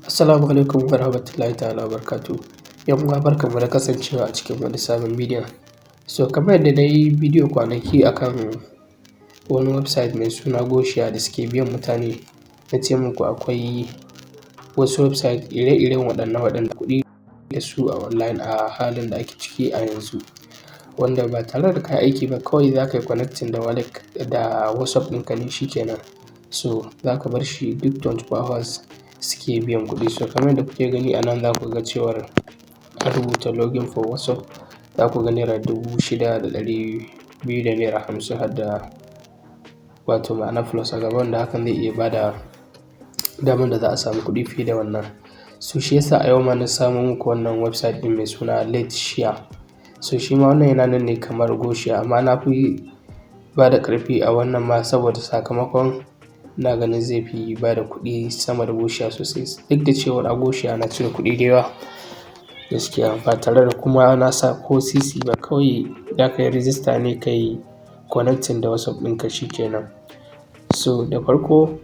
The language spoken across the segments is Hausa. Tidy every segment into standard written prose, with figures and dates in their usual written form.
Assalamu alaikum wa rahmatullahi ta'ala wa barakatuhu. Yan uwa barkanmu da kasancewa a cikin wani sabon bidiyon. So kamar yadda na yi bidiyo kwanaki akan wani website mai suna Goshiya da suke biyan mutane, na ce muku akwai wasu website ire-iren waɗanda kuɗi da su a online a halin da ake ciki a yanzu. Wanda ba tare da ka yi aiki ba kawai za ka yi connecting da wallet da WhatsApp ɗinka ne shi kenan. So za ka bar shi duk 24 hours suke biyan kuɗi. So kamar yadda kuke gani a nan za ku ga cewar an rubuta login for WhatsApp, za ku ga naira 6,200 da naira 50 har da wato ma'ana plus a gaba, wanda hakan zai iya bada damar da za a samu kuɗi fiye da wannan. So shi yasa a yau ma na samo muku wannan website ɗin mai suna Letshare. So shi ma wannan yana nan ne kamar Goshiya, amma na fi ba da ƙarfi a wannan ma saboda sakamakon ina ganin zai fi ba da kuɗi sama da Goshiya sosai. Duk da cewa a Goshiya ana cire kuɗi da yawa gaskiya, ba tare da kuma na sa ko sisi ba, kawai za ka yi register ne ka yi connecting da WhatsApp ɗinka shi kenan. So da farko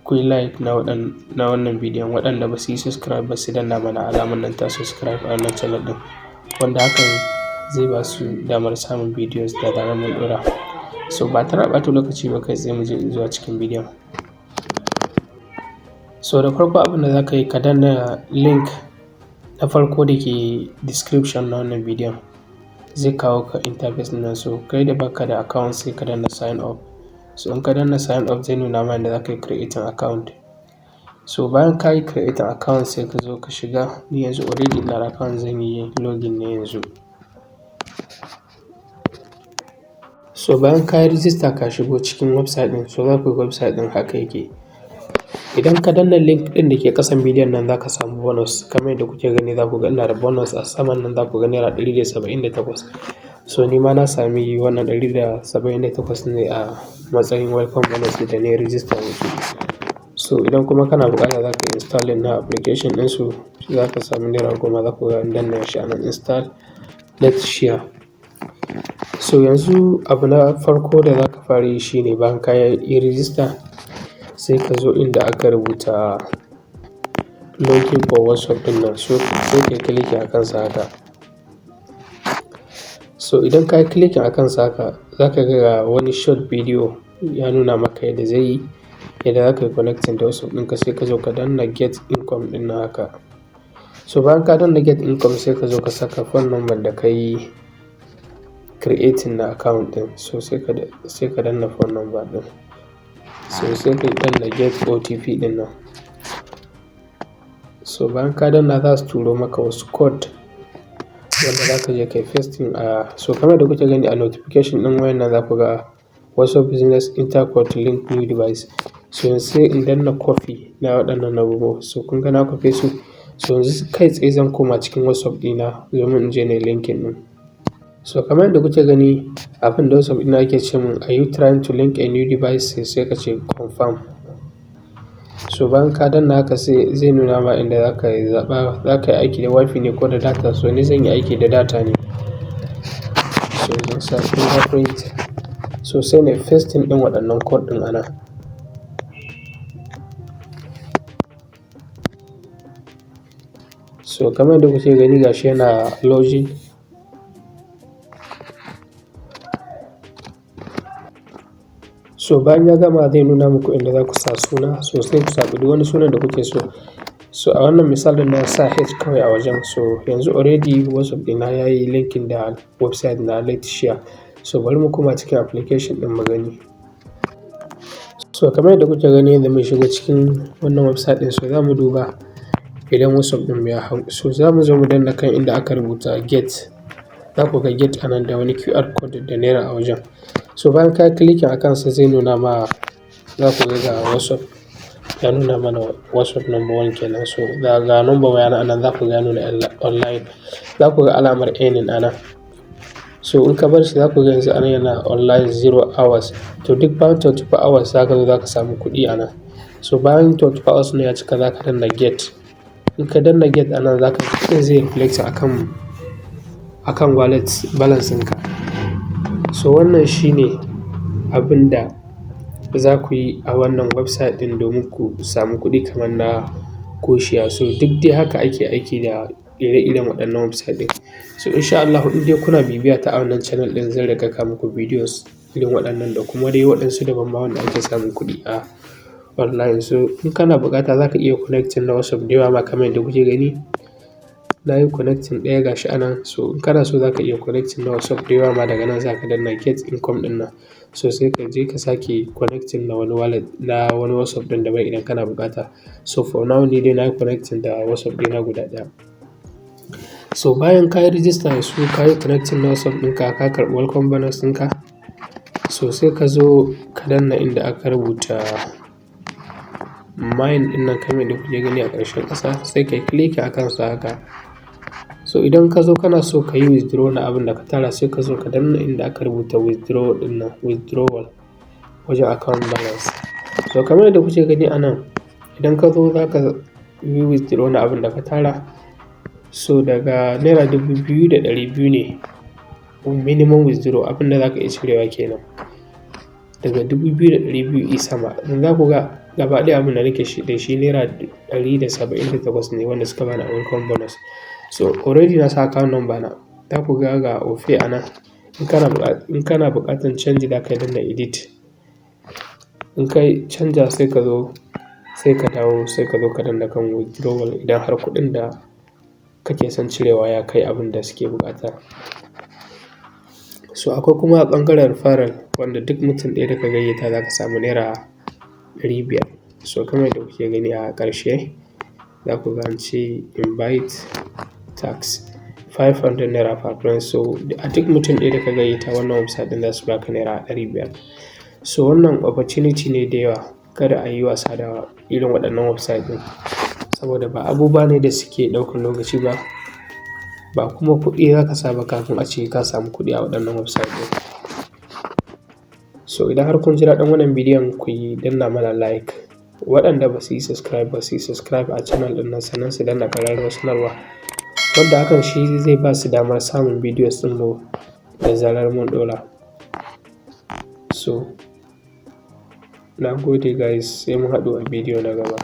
ku yi like na wannan bidiyon, waɗanda ba su yi subscribe ba su danna mana alamar nan ta subscribe a wannan channel ɗin, wanda hakan zai ba su damar samun videos da zarar mun ɗora. So ba tare da ɓata lokaci ba kai tsaye mu je zuwa cikin bidiyon. So da farko abin da za ka yi, ka danna link na farko da ke description na wannan bidiyon, zai kawo ka interface nan. So kai da baka da account sai ka danna sign up. So in ka danna sign up zai nuna ma yadda za ka yi creating account. So bayan ka yi creating account sai ka zo ka shiga. Ni yanzu already ina da account, zan yi login ne yanzu. So bayan ka yi register ka shigo cikin website ɗin, so za ku ga website ɗin haka yake. Idan ka danna link ɗin da ke ƙasan bidiyon nan za ka samu bonus. Kamar yadda kuke gani za ku ga ina da bonus a saman nan, za ku ga naira 178. So ni ma na sami wannan 178 ne a matsayin welcome bonus da na yi register da su. So idan kuma kana buƙata za ka yi installing na application ɗinsu, za ka sami naira 10, za ku ga in danna shi a nan install Letshare. So yanzu abu na farko da za ka fara yi shine bayan ka yi register sai ka zo inda aka rubuta login for WhatsApp ɗin nan. So sai ka yi clicking a kansa haka. So idan ka yi clicking a kansa haka, za ka ga wani short video ya nuna maka yadda zai yi, yadda za ka yi connecting da WhatsApp ɗinka. Sai ka zo ka danna get income ɗin nan haka. So bayan ka danna get income sai ka zo ka saka phone number da ka yi creating na account ɗin. So sai ka danna phone number ɗin. So sai ka danna get OTP ɗin nan. So bayan ka danna za su turo maka wasu code wanda za ka je ka yi pasting a. So kamar da kuke gani a notification ɗin wayan nan za ku ga WhatsApp business intercode link new device. So yanzu sai in danna copy na waɗannan abubuwa. So kun ga na copy su. So yanzu kai tsaye zan koma cikin WhatsApp ɗina domin in je na yi linking ɗin. So kamar yadda kuke gani abin da WhatsApp ɗina ake ce mun, are you trying to link a new device? Sai ka ce confirm. So bayan ka danna haka sai zai nuna ma inda za ka yi zaɓa, za ka yi aiki da wifi ne ko da data. So ni zan yi aiki da data ne. So zan sa fingerprint. So sai na pasting ɗin waɗannan code ɗin ana. So kamar yadda kuke gani gashi yana loading. So bayan ya gama zai nuna muku inda za ku sa suna. So sai ku zaɓi duk wani sunan da kuke so. So a wannan misalin na sa H kawai a wajen. So yanzu already WhatsApp ɗina ya yi linking da website na Letshare. So bari mu koma cikin application ɗin mu gani. So kamar yadda kuke gani yanzu mun shiga cikin wannan website ɗin. So za mu duba idan WhatsApp ɗin ya hau. So za mu zo mu danna kan inda aka rubuta get. Za ku ga get anan da wani QR code da naira a wajen. So bayan ka yi clicking a kansa zai nuna ma, za ku ga WhatsApp ya nuna mana WhatsApp number 1 kenan. So ga number waya na anan za ku ga ya nuna online. Za ku ga alamar earning anan. So in ka bar shi za ku ga yanzu anan yana online 0 hours. To duk bayan 24 hours za ka zo za ka samu kuɗi anan. So bayan 24 hours ne ya cika za ka danna get. In ka danna get anan za ka ga zai reflect akan wallet balance ɗinka. So wannan shine abin da za ku yi a wannan website ɗin domin ku samu kuɗi kamar na goshiya. So duk dai haka ake aiki da ire-iren waɗannan website ɗin. So insha Allah in dai kuna bibiya ta a wannan channel ɗin zan riƙa kawo muku videos irin waɗannan da kuma dai waɗansu daban ma wanda ake samun kuɗi a online. So in kana buƙata za ka iya connecting na WhatsApp da yawa ma kamar yadda kuke gani. Na yi connecting ɗaya gashi a nan. So in kana so za ka iya connecting na WhatsApp da yawa ma daga nan za ka danna get income ɗin nan. So sai ka je ka sake connecting na wani wallet na wani WhatsApp ɗin daban idan kana buƙata. So for now ni dai na yi connecting da WhatsApp ɗina guda ɗaya. So bayan ka yi register da su ka yi connecting na WhatsApp ɗinka ka karɓi welcome bonus ɗinka. So sai ka zo ka danna inda aka rubuta mine ɗin nan kamar yadda kuke gani a ƙarshen ƙasa, sai ka yi click a kansa haka. So idan ka zo kana so ka yi withdraw na abin da ka tara sai ka zo ka danna inda aka rubuta withdraw ɗin nan, withdrawal wajen account balance. So kamar yadda kuke gani a nan, idan ka zo za ka yi withdraw na abin da ka tara. So daga naira 2,200 ne minimum withdraw abin da za ka iya cirewa kenan. Daga 2,200 sama. In za ku ga gaba ɗaya abin da nake da shi naira 178 ne wanda suka bani a welcome bonus. So already na sa account number na. Za ku ga ofe a nan. In kana buƙatar canji za ka danna edit. In ka canja sai ka zo sai ka dawo sai ka zo ka danna kan withdrawal idan har kuɗin da kake son cirewa ya kai abin da suke buƙata. So akwai kuma ɓangaren fara wanda duk mutum ɗaya da ka gayyata za ka samu naira 500. So kamar yadda kuke gani a ƙarshe za ku ga an ce invite tax 500 naira per friend. So a duk mutum ɗaya da ka gayyata wannan website ɗin za su baka naira 500. So wannan opportunity ne da yawa, kada a yi wasa da irin waɗannan website ɗin saboda ba abubuwa ne da suke ɗaukar lokaci ba, ba kuma kuɗi za ka sa ba kafin a ce ka samu kuɗi a waɗannan website ɗin. So idan har kun ji daɗin wannan bidiyon ku yi danna mana like. Waɗanda ba su yi subscribe ba su yi subscribe a channel ɗin nan sannan su danna ƙararrawar sanarwa. Wanda hakan shi zai ba su damar samun videos ɗinmu da zarar mun ɗora. So na gode guys, sai mun haɗu a bidiyo na gaba.